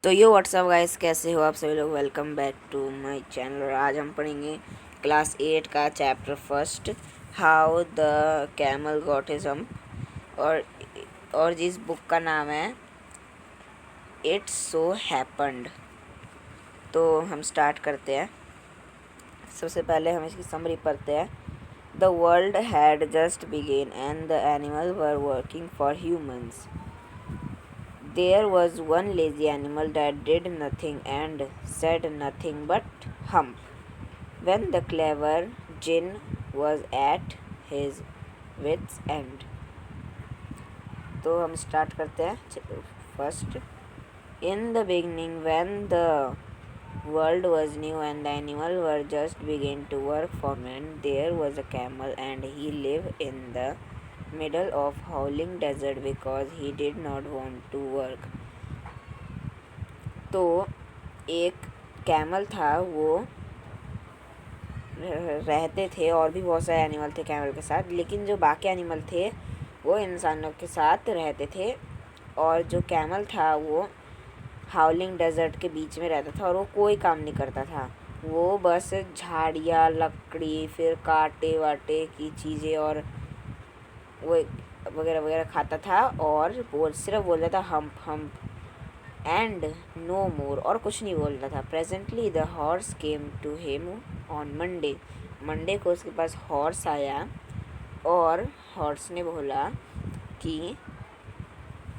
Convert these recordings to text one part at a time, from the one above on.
तो यो WhatsApp guys, कैसे हो आप सभी लोग। Welcome back to my channel. और आज हम पढ़ेंगे क्लास 8 का chapter first, how the camel got his hump. और जिस बुक का नाम है इट्स सो हैपेंड। तो हम स्टार्ट करते हैं। सबसे पहले हम इसकी समरी पढ़ते हैं। The world had just began and the animal were working for humans. There was one lazy animal that did nothing and said nothing but hump. When the clever Jinn was at his wits' end. तो हम start करते हैं first. In the beginning, when the world was new and the animal were just beginning to work for man, there was a camel and he lived in the middle of howling desert because he did not want to work. तो एक camel था, वो रहते थे, और भी बहुत सारे एनिमल थे कैमल के साथ, लेकिन जो बाकी एनिमल थे वो इंसानों के साथ रहते थे। और जो कैमल था वो हाउलिंग डेजर्ट के बीच में रहता था और वो कोई काम नहीं करता था। वो बस झाड़ियाँ, लकड़ी, फिर कांटे वाटे की चीज़ें और वो वगैरह वगैरह खाता था और वो सिर्फ बोलता था hump hump and no more, और कुछ नहीं बोलता था। Presently the horse came to him on Monday. Monday को उसके पास हॉर्स आया और हॉर्स ने बोला कि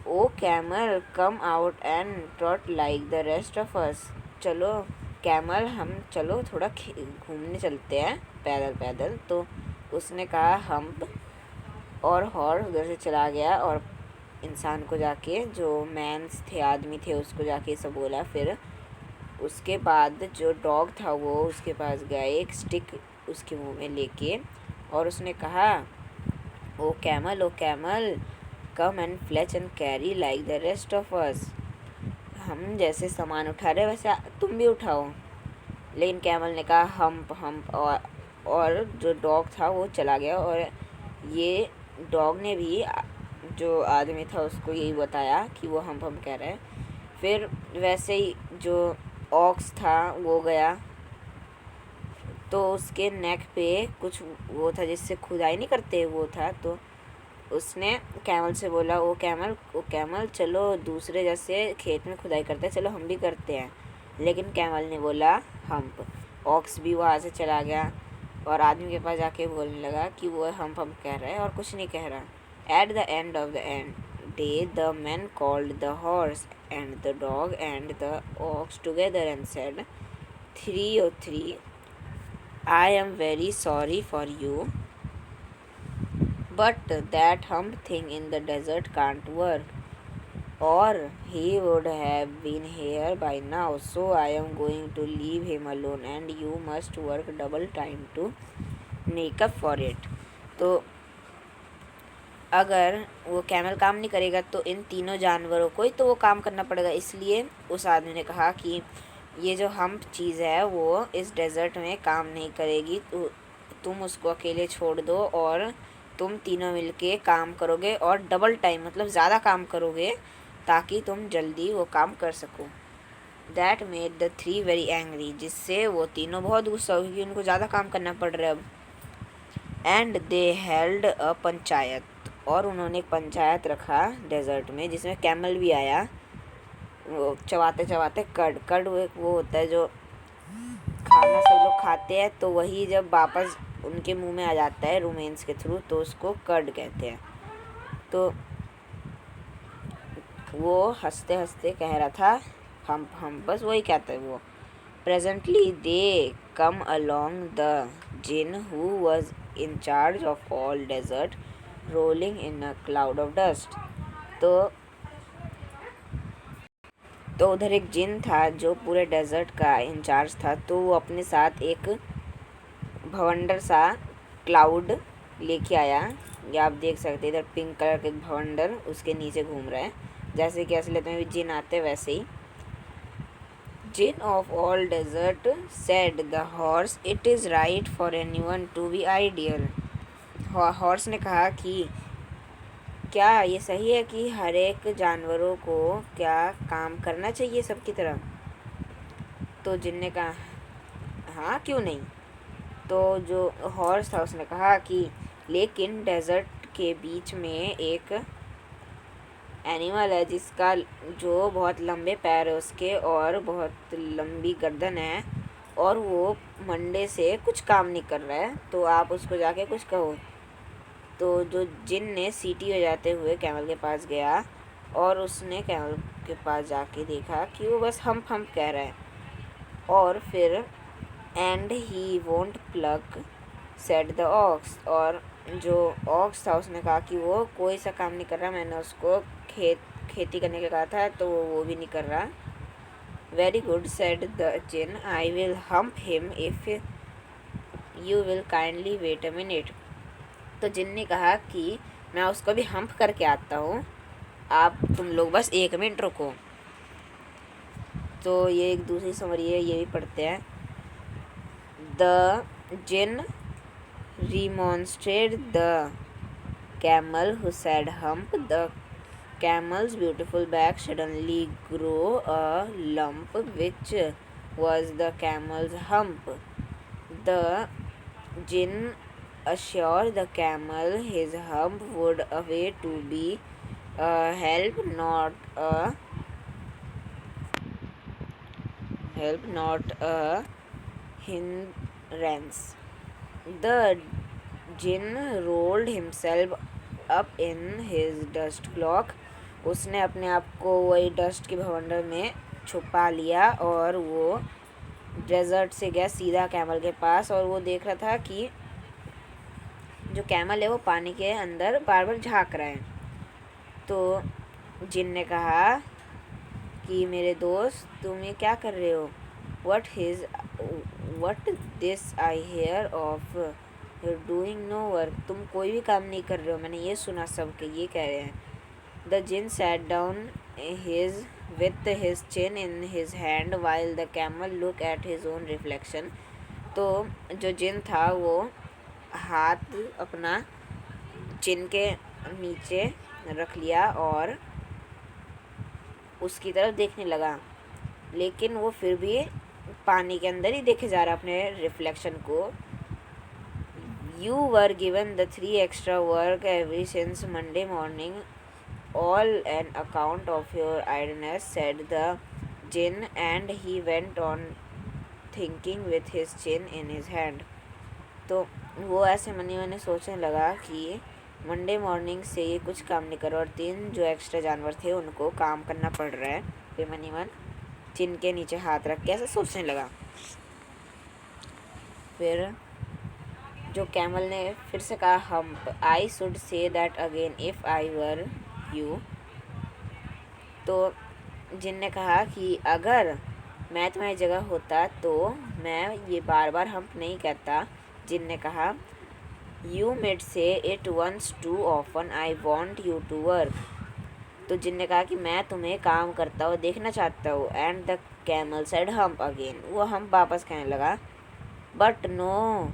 oh camel, come out and trot like the rest of us. चलो कैमल, हम चलो थोड़ा घूमने चलते हैं पैदल पैदल। तो उसने कहा हम्प, और हॉर्स उधर से चला गया और इंसान को जाके, जो मैंस थे, आदमी थे, उसको जाके सब बोला। फिर उसके बाद जो डॉग था वो उसके पास गया एक स्टिक उसके मुंह में लेके, और उसने कहा oh camel, come and fetch and carry like the rest of us. हम जैसे सामान उठा रहे वैसे तुम भी उठाओ। लेकिन कैमल ने कहा हम्प हम्प, और जो डॉग था वो चला गया। और ये डॉग ने भी जो आदमी था उसको यही बताया कि वो हम कह रहे हैं। फिर वैसे ही जो ऑक्स था वो गया, तो उसके नेक पे कुछ वो था जिससे खुदाई नहीं करते, वो था। तो उसने कैमल से बोला ओ कैमल, चलो दूसरे जैसे खेत में खुदाई करते हैं, चलो हम भी करते हैं। लेकिन कैमल ने बोला हम्प। ऑक्स भी वहाँ से चला गया और आदमी के पास जाके बोलने लगा कि वो हम कह रहा है और कुछ नहीं कह रहा। At the end of the day, the men called the horse and the dog and the ox together and said, 303, I am very sorry for you, but that hump thing in the desert can't work, or he would have been here by now. So I am going to leave him alone and you must work double time to make up for it. तो अगर वो camel काम नहीं करेगा तो इन तीनों जानवरों को ही तो वो काम करना पड़ेगा। इसलिए उस आदमी ने कहा कि ये जो हम्प चीज़ है वो इस डेज़र्ट में काम नहीं करेगी, तो तुम उसको अकेले छोड़ दो और तुम तीनों मिलके काम करोगे और डबल टाइम, मतलब ज़्यादा काम करोगे ताकि तुम जल्दी वो काम कर सको। That made the three very angry, जिससे वो तीनों बहुत गुस्सा हुई क्योंकि उनको ज़्यादा काम करना पड़ रहा है अब। And they held a panchayat, और उन्होंने एक पंचायत रखा डेजर्ट में, जिसमें कैमल भी आया। वो चबाते चबाते कड वो होता है जो खाना सब लोग खाते हैं, तो वही जब वापस उनके मुंह में आ जाता है रूमेंस के थ्रू, तो उसको कर्ड कहते हैं। तो वो हंसते हंसते कह रहा था हम बस वही कहता है वो। Presently they came along the djinn who was in charge of all desert rolling in a cloud of dust. तो उधर एक जिन था जो पूरे डेजर्ट का इंचार्ज था, तो वो अपने साथ एक भवंडर सा क्लाउड लेके आया। ये आप देख सकते हैं, इधर पिंक कलर के भवंडर उसके नीचे घूम रहा है, जैसे कि असलियत में भी जिन आते वैसे ही। Djinn of all desert said the horse, it is right for anyone to be ideal. Horse ने कहा कि क्या ये सही है कि हर एक जानवरों को क्या काम करना चाहिए सबकी तरह? तो जिन ने कहा हाँ, क्यों नहीं। तो जो हॉर्स था उसने कहा कि लेकिन डेजर्ट के बीच में एक एनिमल है जिसका जो बहुत लंबे पैर है उसके और बहुत लंबी गर्दन है और वो मंडे से कुछ काम नहीं कर रहा है, तो आप उसको जाके कुछ कहो। तो जो जिन ने सीटी बजाते हुए कैमल के पास गया और उसने कैमल के पास जाके देखा कि वो बस हम्प हम्प कह रहा है। और फिर and he won't plug said the ox, और जो ऑक्स था उसने कहा कि वो कोई सा काम नहीं कर रहा, मैंने उसको खेती करने के कहा था तो वो भी नहीं कर रहा। Very good said the djinn, I will hump him if you will kindly wait a minute. तो जिन ने कहा कि मैं उसको भी हम्प करके आता हूँ, आप तुम लोग बस 1 मिनट रुको। तो ये एक दूसरी समरी है, ये भी पढ़ते हैं। The djinn remonstrated the camel who said hump. The camel's beautiful back suddenly grew a lump which was the camel's hump. The jinn assured the camel his hump would away to be a help, not a hindrance. The djinn rolled himself up in his dust cloak. उसने अपने आप को वही dust के भवंडर में छुपा लिया और वो डेजर्ट से गया सीधा कैमल के पास, और वो देख रहा था कि जो कैमल है वो पानी के अंदर बार बार झाँक रहा है। तो जिन ने कहा कि मेरे दोस्त तुम ये क्या कर रहे हो? What this I hear of doing no work, तुम कोई भी काम नहीं कर रहे हो, मैंने ये सुना सब के ये कह रहे हैं। The djinn sat down his with his chin in his hand while the camel look at his own reflection. तो जो जिन था वो हाथ अपना चिन के नीचे रख लिया और उसकी तरफ देखने लगा, लेकिन वो फिर भी पानी के अंदर ही देखे जा रहा अपने रिफ्लेक्शन को। You were given the 3 extra work every since Monday morning, all an account of your idleness, said the jinn, and he went on thinking with his chin in his hand. तो वो ऐसे money मैंने सोचने लगा कि Monday morning से ये कुछ काम नहीं करो और 3 जो एक्स्ट्रा जानवर थे उनको काम करना पड़ रहा है। फिर मनी मन चिन के नीचे हाथ रख के ऐसे सोचने लगा। फिर जो कैमल ने फिर से कहा hump, I should say that again if I were you. तो जिन ने कहा कि अगर मैं तुम्हारी जगह होता तो मैं ये बार बार हम्प नहीं कहता। जिन ने कहा you mid say it once too often, I want you to work. तो जिन ने कहा कि मैं तुम्हें काम करता हुआ देखना चाहता हूँ। And the camel said hump again, वो हम्प वापस कहने लगा। But no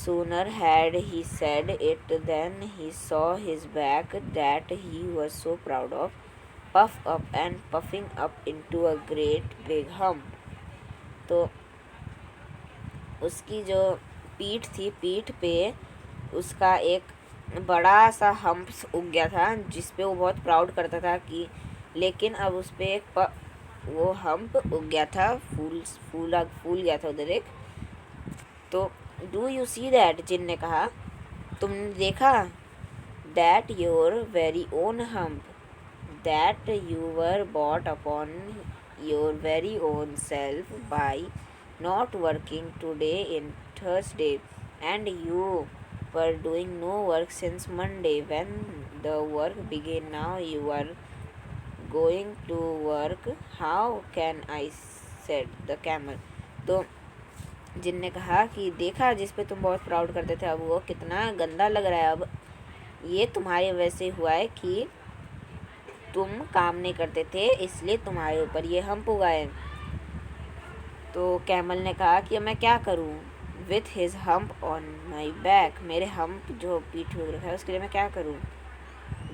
sooner had he said it than he saw his back that he was so proud of, puff up and puffing up into a great big hump. तो उसकी जो पीठ थी, पीठ पे उसका एक बड़ा सा हम्प उग गया था जिस पे वो बहुत प्राउड करता था कि, लेकिन अब उस पे एक वो हम्प उग गया था, फूल गया था उधर एक। तो डू यू सी दैट, जिन ने कहा तुमने देखा? That your very own hump that you were bought upon your very own self by not working today in Thursday, and you were doing no work since Monday when the work began, now you are going to work, how can I, said the camel. तो जिन ने कहा कि देखा जिस पे तुम बहुत proud करते थे अब वो कितना गंदा लग रहा है, अब ये तुम्हारे वैसे हुआ है कि तुम काम नहीं करते थे इसलिए तुम्हारे ऊपर ये हम्प हुआ है। तो कैमल ने कहा कि मैं क्या करूं? With his hump on my back, मेरे हम्प जो पीठ हो रखा है उसके लिए मैं क्या करूं?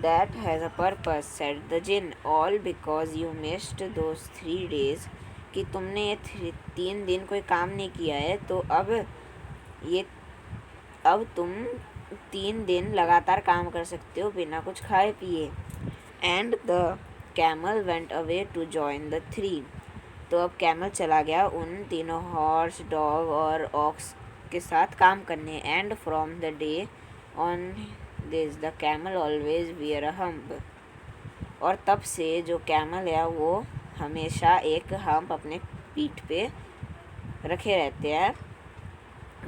That has a purpose, said the Jinn, all because you missed those 3 days. कि तुमने ये 3 दिन कोई काम नहीं किया है, तो अब तुम 3 दिन लगातार काम कर सकते हो बिना कुछ खाए पिए. And the camel went away to join the 3. तो अब कैमल चला गया उन तीनों हॉर्स, डॉग और ऑक्स के साथ काम करने. And from the day on this the camel always wear a hump. और तब से जो कैमल है वो हमेशा एक हम्प अपने पीठ पे रखे रहते हैं.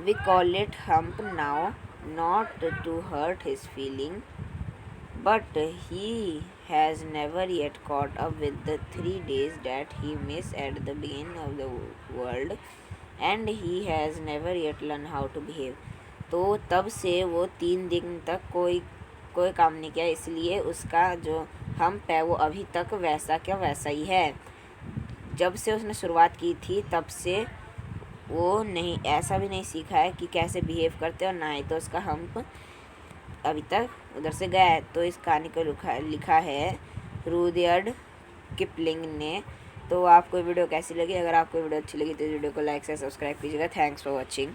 We call it hump now, not to hurt his feeling, but he has never yet caught up with the 3 days that he missed at the beginning of the world, and he has never yet learned how to behave. तो तब से वो 3 दिन तक कोई काम नहीं किया, इसलिए उसका जो हम्प है वो अभी तक वैसा क्या वैसा ही है. जब से उसने शुरुआत की थी तब से वो नहीं ऐसा भी नहीं सीखा है कि कैसे बिहेव करते, और ना ही तो उसका हम्प अभी तक उधर से गया है. तो इस कहानी को लिखा है रुडयार्ड किपलिंग ने. तो आपको वीडियो कैसी लगी? अगर आपको वीडियो अच्छी लगी तो इस वीडियो को लाइक से सब्सक्राइब कीजिएगा. Thanks for watching.